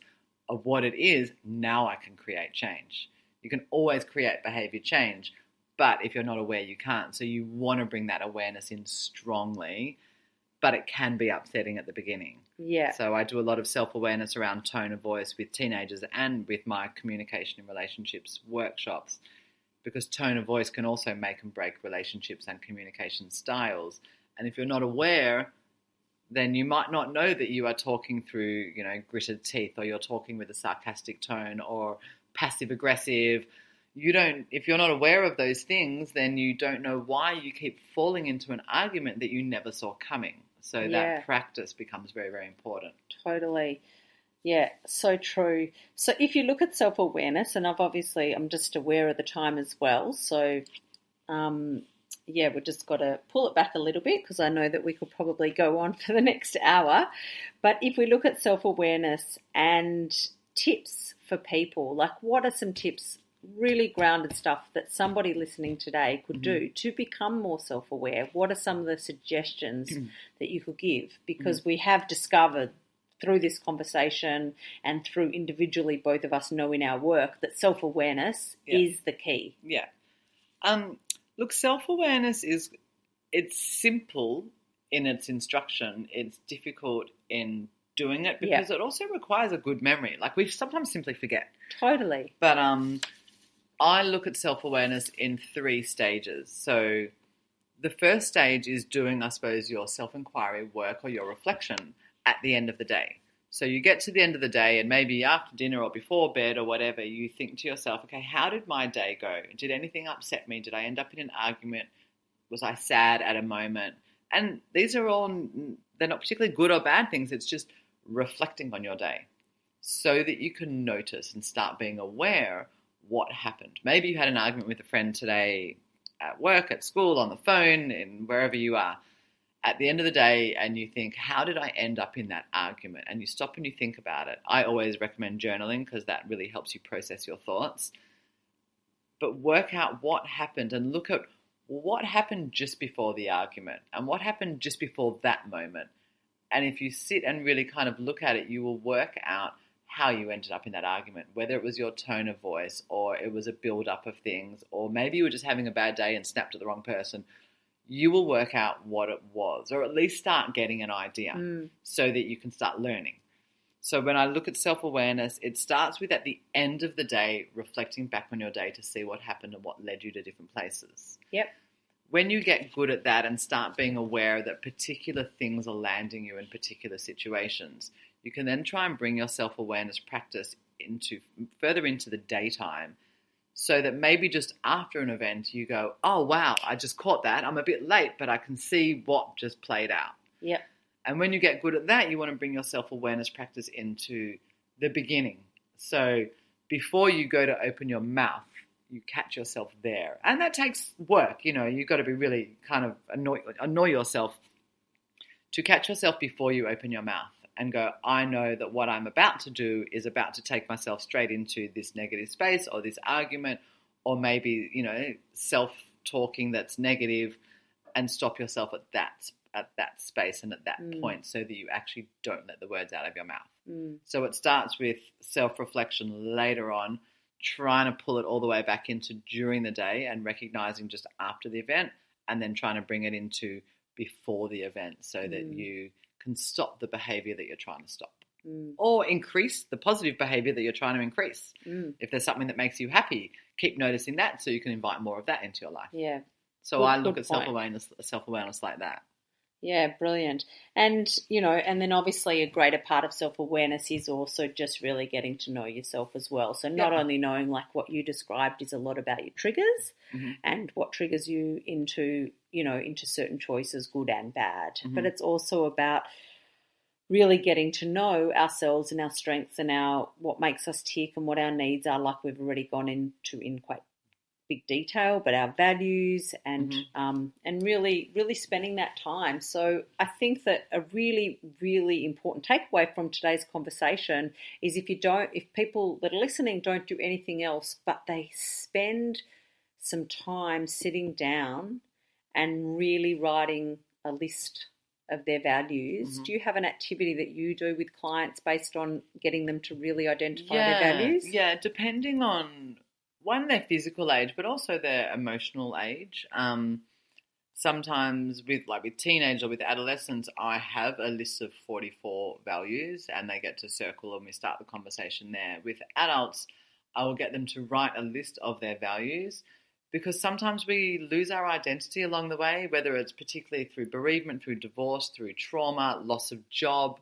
of what it is. Now I can create change. You can always create behavior change, but if you're not aware, you can't. So you want to bring that awareness in strongly, but it can be upsetting at the beginning. Yeah. So I do a lot of self-awareness around tone of voice with teenagers and with my communication in relationships workshops, because tone of voice can also make and break relationships and communication styles. And if you're not aware, then you might not know that you are talking through, gritted teeth, or you're talking with a sarcastic tone or passive aggressive. If you're not aware of those things, then you don't know why you keep falling into an argument that you never saw coming. So that practice becomes very, very important. Totally. Yeah, so true. So if you look at self-awareness, and I'm just aware of the time as well. So, we've just got to pull it back a little bit, because I know that we could probably go on for the next hour. But if we look at self-awareness and tips for people, like what are some tips, really grounded stuff that somebody listening today could do to become more self-aware? What are some of the suggestions that you could give? Because we have discovered through this conversation and through individually both of us knowing our work that self-awareness is the key. Yeah. Look, self-awareness it's simple in its instruction. It's difficult in doing it because it also requires a good memory. Like, we sometimes simply forget. Totally. But I look at self-awareness in 3 stages. So the first stage is doing, I suppose, your self-inquiry work or your reflection at the end of the day. So you get to the end of the day, and maybe after dinner or before bed or whatever, you think to yourself, okay, how did my day go? Did anything upset me? Did I end up in an argument? Was I sad at a moment? And these are all, they're not particularly good or bad things. It's just reflecting on your day so that you can notice and start being aware what happened. Maybe you had an argument with a friend today at work, at school, on the phone, and wherever you are. At the end of the day, and you think, how did I end up in that argument? And you stop and you think about it. I always recommend journaling, because that really helps you process your thoughts. But work out what happened and look at what happened just before the argument and what happened just before that moment. And if you sit and really kind of look at it, you will work out how you ended up in that argument, whether it was your tone of voice or it was a build-up of things, or maybe you were just having a bad day and snapped at the wrong person. You will work out what it was, or at least start getting an idea so that you can start learning. So when I look at self-awareness, it starts with, at the end of the day, reflecting back on your day to see what happened and what led you to different places. Yep. When you get good at that and start being aware that particular things are landing you in particular situations, you can then try and bring your self-awareness practice further into the daytime, so that maybe just after an event you go, oh, wow, I just caught that. I'm a bit late, but I can see what just played out. Yep. And when you get good at that, you want to bring your self-awareness practice into the beginning. So before you go to open your mouth, you catch yourself there. And that takes work. You've got to be really kind of annoy yourself to catch yourself before you open your mouth and go, I know that what I'm about to do is about to take myself straight into this negative space or this argument, or maybe, self-talking that's negative, and stop yourself at that space and at that point, so that you actually don't let the words out of your mouth. So it starts with self-reflection later on, trying to pull it all the way back into during the day and recognizing just after the event, and then trying to bring it into before the event so that you can stop the behavior that you're trying to stop, or increase the positive behavior that you're trying to increase. If there's something that makes you happy, keep noticing that so you can invite more of that into your life. Yeah. So I look at self-awareness like that. Yeah, brilliant. And, and then obviously a greater part of self-awareness is also just really getting to know yourself as well. So not only knowing, like what you described is a lot about your triggers and what triggers you into certain choices, good and bad. But it's also about really getting to know ourselves and our strengths and what makes us tick and what our needs are, like we've already gone into in quite big detail, but our values and really, really spending that time. So I think that a really, really important takeaway from today's conversation is if people that are listening don't do anything else, but they spend some time sitting down and really writing a list of their values. Do you have an activity that you do with clients based on getting them to really identify their values? Yeah, depending on their physical age, but also their emotional age. Sometimes with teenagers or with adolescents, I have a list of 44 values and they get to circle and we start the conversation there. With adults, I will get them to write a list of their values, because sometimes we lose our identity along the way, whether it's particularly through bereavement, through divorce, through trauma, loss of job.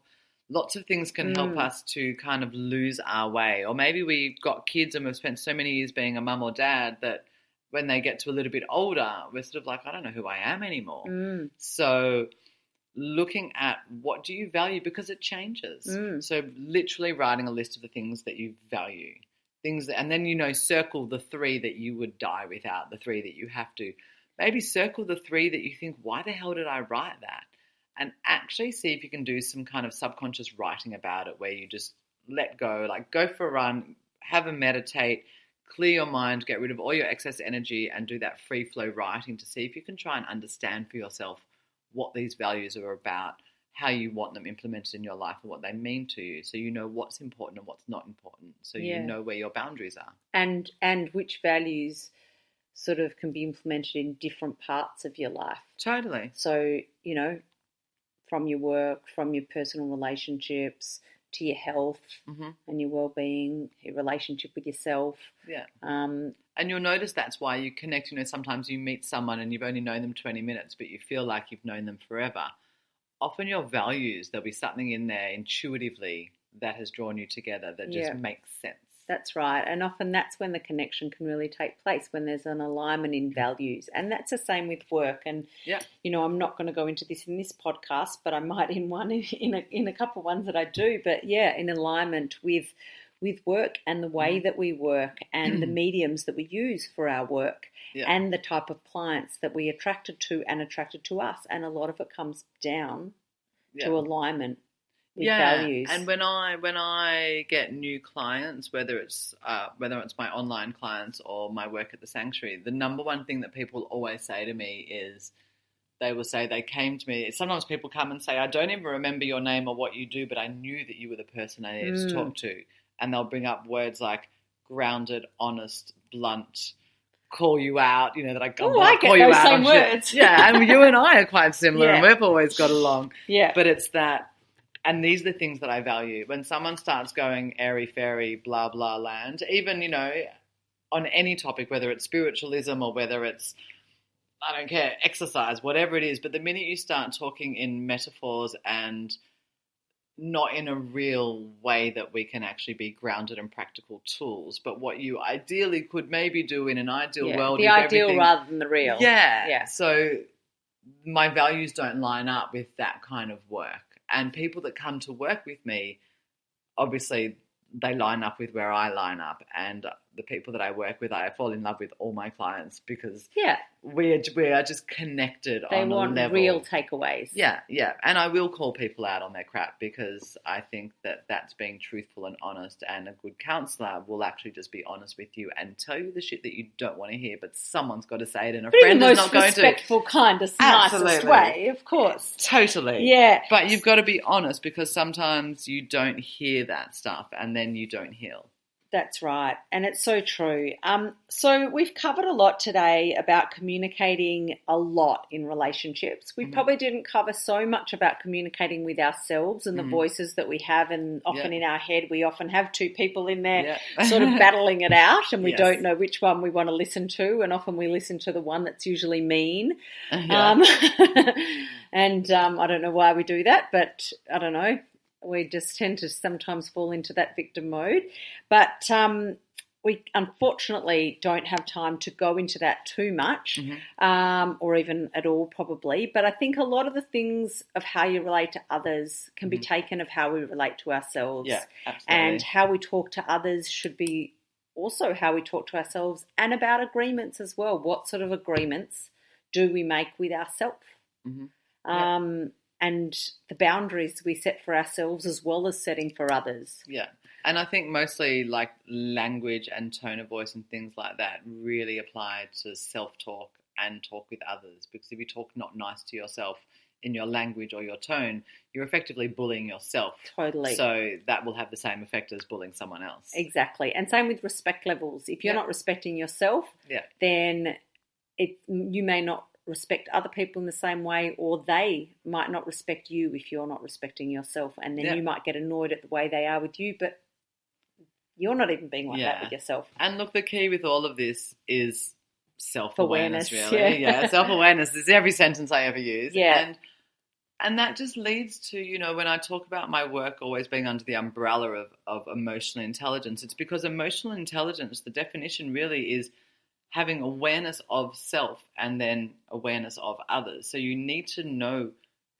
Lots of things can help us to kind of lose our way. Or maybe we've got kids and we've spent so many years being a mum or dad that when they get to a little bit older, we're sort of like, I don't know who I am anymore. So looking at what do you value, because it changes. So literally writing a list of the things that you value. And then, circle the 3 that you would die without, the 3 that you have to. Maybe circle the 3 that you think, why the hell did I write that? And actually see if you can do some kind of subconscious writing about it where you just let go, like go for a run, have a meditate, clear your mind, get rid of all your excess energy and do that free flow writing to see if you can try and understand for yourself what these values are about, how you want them implemented in your life and what they mean to you, so you know what's important and what's not important, so you know where your boundaries are. And which values sort of can be implemented in different parts of your life. Totally. So, from your work, from your personal relationships to your health and your well-being, your relationship with yourself. Yeah. And you'll notice that's why you connect. Sometimes you meet someone and you've only known them 20 minutes, but you feel like you've known them forever. Often your values, there'll be something in there intuitively that has drawn you together that just makes sense. That's right. And often that's when the connection can really take place, when there's an alignment in values. And that's the same with work. And, I'm not going to go into this in this podcast, but I might in a couple of ones that I do. But, in alignment with work and the way that we work and the mediums that we use for our work and the type of clients that we attracted to and attracted to us. And a lot of it comes down to alignment. Values. And when I get new clients, whether it's my online clients or my work at the Sanctuary, the number one thing that people always say to me is they will say they came to me. Sometimes people come and say, I don't even remember your name or what you do, but I knew that you were the person I needed to talk to. And they'll bring up words like grounded, honest, blunt, call you out, that I call you out on words. Shit. Yeah, and you and I are quite similar and we've always got along. Yeah. But it's that. And these are the things that I value. When someone starts going airy-fairy, blah, blah land, even, on any topic, whether it's spiritualism or whether it's, I don't care, exercise, whatever it is, but the minute you start talking in metaphors and not in a real way that we can actually be grounded and practical tools, but what you ideally could maybe do in an ideal world. The ideal rather than the real. Yeah. So my values don't line up with that kind of work. And people that come to work with me, obviously they line up with where I line up. And the people that I work with, I fall in love with all my clients because we are just connected on a level. They want real takeaways. Yeah. And I will call people out on their crap because I think that that's being truthful and honest, and a good counsellor will actually just be honest with you and tell you the shit that you don't want to hear, but someone's got to say it, and a friend is not going to. In the most respectful, kindest, nicest way, of course. Totally. Yeah. But you've got to be honest, because sometimes you don't hear that stuff and then you don't heal. That's right. And it's so true. So we've covered a lot today about communicating a lot in relationships. We probably didn't cover so much about communicating with ourselves and the voices that we have. And often in our head, we often have two people in there sort of battling it out, and we don't know which one we want to listen to. And often we listen to the one that's usually mean. And I don't know why we do that, but I don't know. We just tend to sometimes fall into that victim mode. But we unfortunately don't have time to go into that too much or even at all probably. But I think a lot of the things of how you relate to others can be taken of how we relate to ourselves. Yeah, absolutely. And how we talk to others should be also how we talk to ourselves, and about agreements as well. What sort of agreements do we make with ourselves? Mm-hmm. And the boundaries we set for ourselves as well as setting for others. Yeah. And I think mostly like language and tone of voice and things like that really apply to self-talk and talk with others. Because if you talk not nice to yourself in your language or your tone, you're effectively bullying yourself. Totally. So that will have the same effect as bullying someone else. Exactly. And same with respect levels. If you're not respecting yourself, then you may not respect other people in the same way, or they might not respect you if you're not respecting yourself. And then you might get annoyed at the way they are with you, but you're not even being like that with yourself. And look, the key with all of this is self-awareness, really. Yeah, self-awareness is every sentence I ever use. Yeah. And that just leads to, you know, when I talk about my work always being under the umbrella of emotional intelligence, it's because emotional intelligence, the definition really is having awareness of self and then awareness of others. So you need to know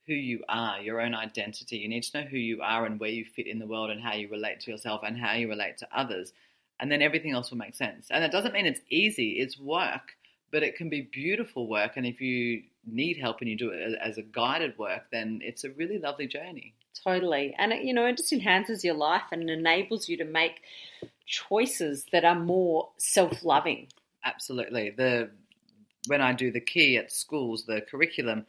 who you are, your own identity. You need to know who you are and where you fit in the world and how you relate to yourself and how you relate to others. And then everything else will make sense. And it doesn't mean it's easy. It's work, but it can be beautiful work. And if you need help and you do it as a guided work, then it's a really lovely journey. Totally. And, it just enhances your life and enables you to make choices that are more self-loving. Absolutely. When I do the key at schools, the curriculum,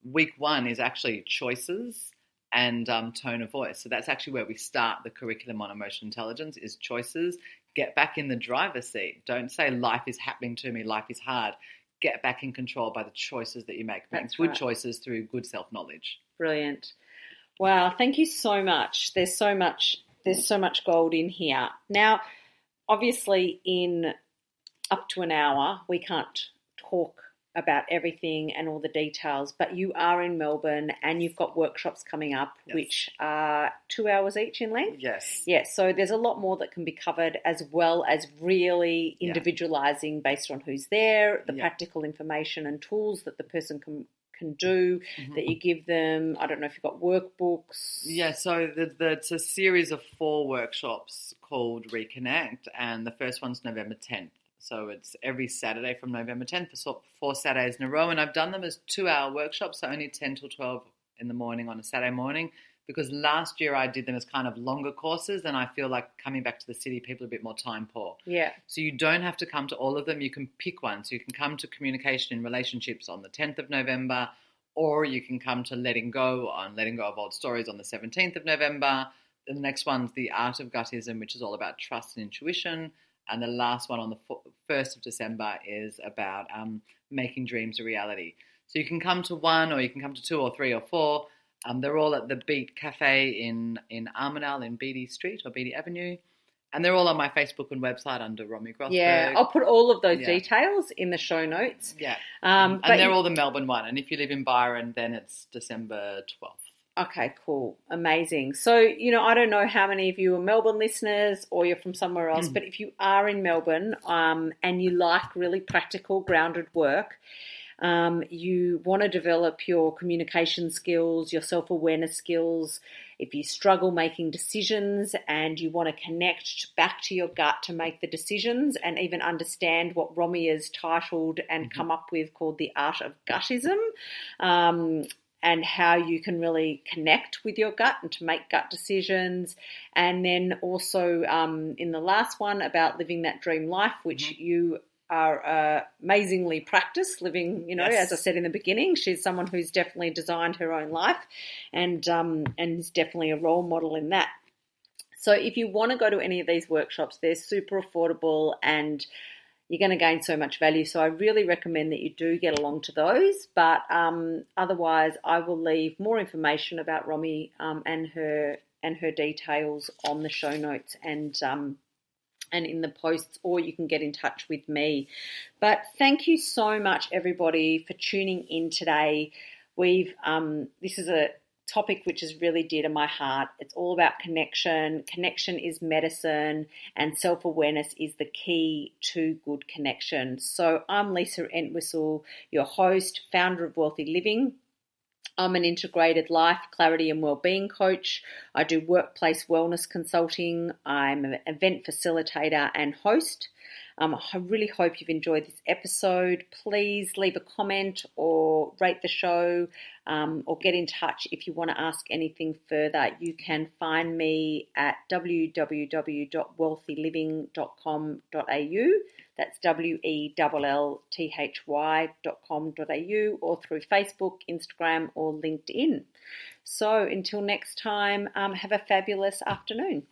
week 1 is actually choices and tone of voice. So that's actually where we start the curriculum on emotional intelligence is choices. Get back in the driver's seat. Don't say life is happening to me, life is hard. Get back in control by the choices that you make. Make good choices through good self-knowledge. Brilliant. Wow, thank you so much. There's so much gold in here. Now, obviously in up to an hour, we can't talk about everything and all the details, but you are in Melbourne and you've got workshops coming up, which are 2 hours each in length. Yes. Yes, so there's a lot more that can be covered, as well as really individualising based on who's there, the practical information and tools that the person can do, that you give them. I don't know if you've got workbooks. Yeah, so it's a series of 4 workshops called ReConnect, and the first one's November 10th. So it's every Saturday from November 10th for 4 Saturdays in a row. And I've done them as 2-hour workshops, so only 10 till 12 in the morning on a Saturday morning, because last year I did them as kind of longer courses, and I feel like coming back to the city, people are a bit more time poor. Yeah. So you don't have to come to all of them. You can pick one. So you can come to Communication in Relationships on the 10th of November, or you can come to Letting Go of Old Stories on the 17th of November. The next one's The Art of Gutism, which is all about trust and intuition. And the last one on the 1st of December is about making dreams a reality. So you can come to one, or you can come to 2 or 3 or 4. They're all at the Beat Cafe in Armidale in Beatty Street or Beatty Avenue. And they're all on my Facebook and website under Romi Grossberg. Yeah, I'll put all of those details in the show notes. Yeah. And they're all the Melbourne one. And if you live in Byron, then it's December 12th. Okay, cool. Amazing. So, I don't know how many of you are Melbourne listeners or you're from somewhere else, but if you are in Melbourne and you like really practical, grounded work, you want to develop your communication skills, your self-awareness skills, if you struggle making decisions and you want to connect back to your gut to make the decisions and even understand what Romi has titled and come up with called the Art of Gutism, and how you can really connect with your gut and to make gut decisions. And then also in the last one about living that dream life, which you are amazingly practiced living, as I said in the beginning, she's someone who's definitely designed her own life and is definitely a role model in that. So if you want to go to any of these workshops, they're super affordable and you're going to gain so much value. So I really recommend that you do get along to those. But otherwise, I will leave more information about Romi and her details on the show notes and in the posts, or you can get in touch with me. But thank you so much, everybody, for tuning in today. This is a topic which is really dear to my heart. It's all about connection. Connection is medicine, and self-awareness is the key to good connection. So I'm Lisa Entwistle, your host, founder of Wealthy Living. I'm an integrated life, clarity and wellbeing coach. I do workplace wellness consulting. I'm an event facilitator and host. I really hope you've enjoyed this episode. Please leave a comment or rate the show, or get in touch if you want to ask anything further. You can find me at www.wealthyliving.com.au. That's wellthy.com.au, or through Facebook, Instagram, or LinkedIn. So until next time, have a fabulous afternoon.